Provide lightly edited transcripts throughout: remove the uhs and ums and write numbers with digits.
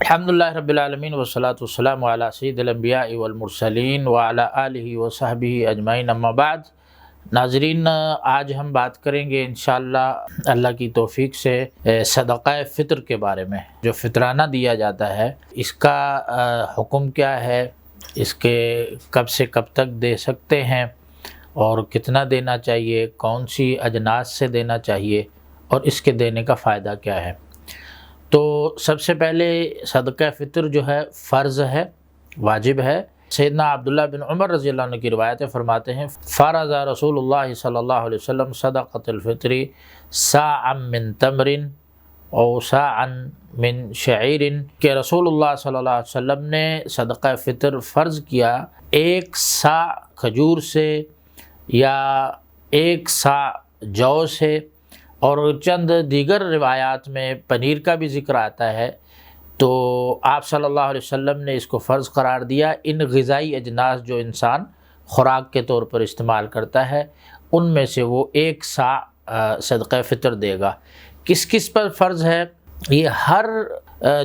الحمدللہ رب العالمین والصلاة والسلام علی سید الانبیاء والمرسلین وعلی آلہ وصحبہ اجمعین، اما بعد۔ ناظرین، آج ہم بات کریں گے انشاءاللہ اللہ کی توفیق سے صدقہ فطر کے بارے میں۔ جو فطرانہ دیا جاتا ہے اس کا حکم کیا ہے، اس کے کب سے کب تک دے سکتے ہیں اور کتنا دینا چاہیے، کون سی اجناس سے دینا چاہیے اور اس کے دینے کا فائدہ کیا ہے۔ تو سب سے پہلے صدقہ فطر جو ہے فرض ہے، واجب ہے۔ سیدنا عبداللہ بن عمر رضی اللہ عنہ کی روایتیں فرماتے ہیں، فرض رسول اللہ صلی اللہ علیہ وسلم صدقۃ الفطر صاعا من تمر او صاعا من شعیر، کہ رسول اللہ صلی اللہ علیہ وسلم نے صدقہ فطر فرض کیا ایک صاع کھجور سے یا ایک صاع جو سے، اور چند دیگر روایات میں پنیر کا بھی ذکر آتا ہے۔ تو آپ صلی اللہ علیہ وسلم نے اس کو فرض قرار دیا۔ ان غذائی اجناس جو انسان خوراک کے طور پر استعمال کرتا ہے ان میں سے وہ ایک صاع صدقہ فطر دے گا۔ کس کس پر فرض ہے؟ یہ ہر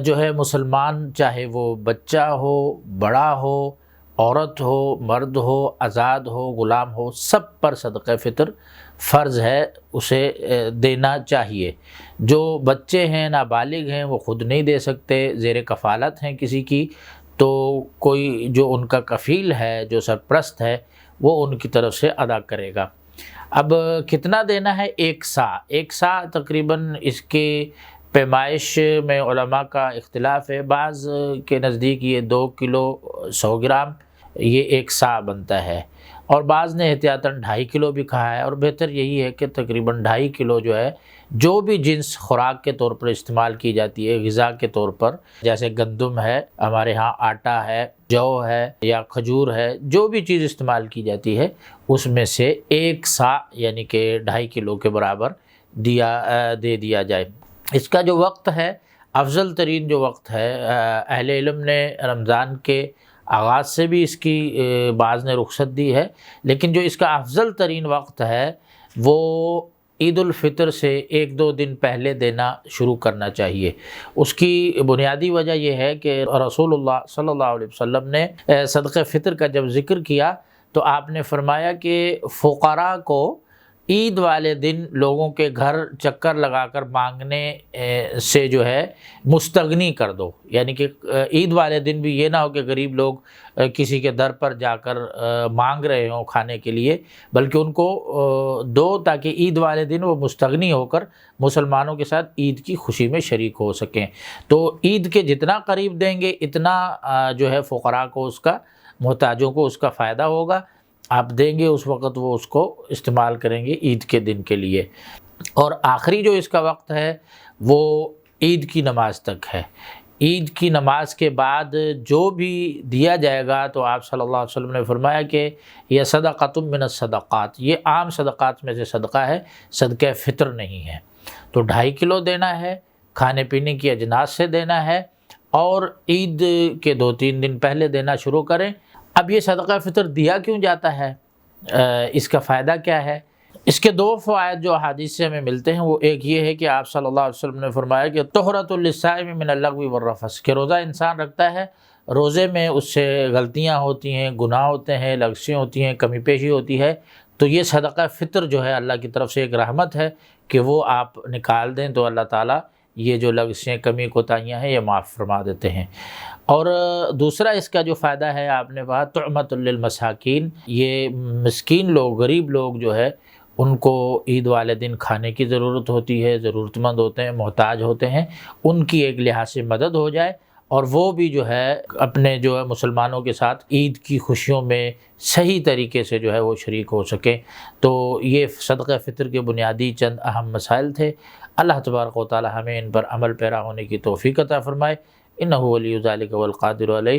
جو ہے مسلمان، چاہے وہ بچہ ہو، بڑا ہو، عورت ہو، مرد ہو، آزاد ہو، غلام ہو، سب پر صدقہ فطر فرض ہے، اسے دینا چاہیے۔ جو بچے ہیں، نابالغ ہیں، وہ خود نہیں دے سکتے، زیر کفالت ہیں کسی کی، تو کوئی جو ان کا کفیل ہے، جو سرپرست ہے، وہ ان کی طرف سے ادا کرے گا۔ اب کتنا دینا ہے؟ ایک صاع تقریباً اس کی پیمائش میں علماء کا اختلاف ہے۔ بعض کے نزدیک یہ 2 کلو 100 گرام یہ ایک صاع بنتا ہے، اور بعض نے احتیاطاً 2.5 کلو بھی کہا ہے، اور بہتر یہی ہے کہ تقریباً 2.5 کلو جو ہے، جو بھی جنس خوراک کے طور پر استعمال کی جاتی ہے غذا کے طور پر، جیسے گندم ہے، ہمارے ہاں آٹا ہے، جو ہے یا کھجور ہے، جو بھی چیز استعمال کی جاتی ہے اس میں سے ایک صاع یعنی کہ 2.5 کلو کے برابر دے دیا جائے۔ اس کا جو وقت ہے، افضل ترین جو وقت ہے، اہل علم نے رمضان کے آغاز سے بھی اس کی بعض نے رخصت دی ہے، لیکن جو اس کا افضل ترین وقت ہے وہ عید الفطر سے 1-2 دن پہلے دینا شروع کرنا چاہیے۔ اس کی بنیادی وجہ یہ ہے کہ رسول اللہ صلی اللہ علیہ وسلم نے صدقہ فطر کا جب ذکر کیا تو آپ نے فرمایا کہ فقراء کو عید والے دن لوگوں کے گھر چکر لگا کر مانگنے سے جو ہے مستغنی کر دو، یعنی کہ عید والے دن بھی یہ نہ ہو کہ غریب لوگ کسی کے در پر جا کر مانگ رہے ہوں کھانے کے لیے، بلکہ ان کو دو تاکہ عید والے دن وہ مستغنی ہو کر مسلمانوں کے ساتھ عید کی خوشی میں شریک ہو سکیں۔ تو عید کے جتنا قریب دیں گے اتنا جو ہے فقراء کو اس کا، محتاجوں کو اس کا فائدہ ہوگا۔ آپ دیں گے اس وقت وہ اس کو استعمال کریں گے عید کے دن کے لیے۔ اور آخری جو اس کا وقت ہے وہ عید کی نماز تک ہے۔ عید کی نماز کے بعد جو بھی دیا جائے گا تو آپ صلی اللہ علیہ وسلم نے فرمایا کہ یہ صدقۃ من الصدقات، یہ عام صدقات میں سے صدقہ ہے، صدقہ فطر نہیں ہے۔ تو 2.5 کلو دینا ہے، کھانے پینے کی اجناس سے دینا ہے، اور عید کے 2-3 دن پہلے دینا شروع کریں۔ اب یہ صدقہ فطر دیا کیوں جاتا ہے، اس کا فائدہ کیا ہے؟ اس کے 2 فوائد جو احادیث سے ہمیں ملتے ہیں، وہ ایک یہ ہے کہ آپ صلی اللہ علیہ وسلم نے فرمایا کہ طہرۃ للصائم من اللغو والرفث، کہ روزہ انسان رکھتا ہے، روزے میں اس سے غلطیاں ہوتی ہیں، گناہ ہوتے ہیں، لغزشیں ہوتی ہیں، کمی پیشی ہوتی ہے، تو یہ صدقہ فطر جو ہے اللہ کی طرف سے ایک رحمت ہے کہ وہ آپ نکال دیں تو اللہ تعالیٰ یہ جو لغزشیں، کمی کوتاہیاں ہیں، یہ معاف فرما دیتے ہیں۔ اور دوسرا اس کا جو فائدہ ہے، آپ نے کہا طعمۃ للمساکین، یہ مسکین لوگ، غریب لوگ جو ہے ان کو عید والے دن کھانے کی ضرورت ہوتی ہے، ضرورت مند ہوتے ہیں، محتاج ہوتے ہیں، ان کی ایک لحاظ سے مدد ہو جائے، اور وہ بھی جو ہے اپنے جو ہے مسلمانوں کے ساتھ عید کی خوشیوں میں صحیح طریقے سے جو ہے وہ شریک ہو سکیں۔ تو یہ صدقہ فطر کے بنیادی چند اہم مسائل تھے۔ اللہ تبارک و تعالی ہمیں ان پر عمل پیرا ہونے کی توفیق عطا فرمائے۔ انہ ولی ذلک والقادر علیہ۔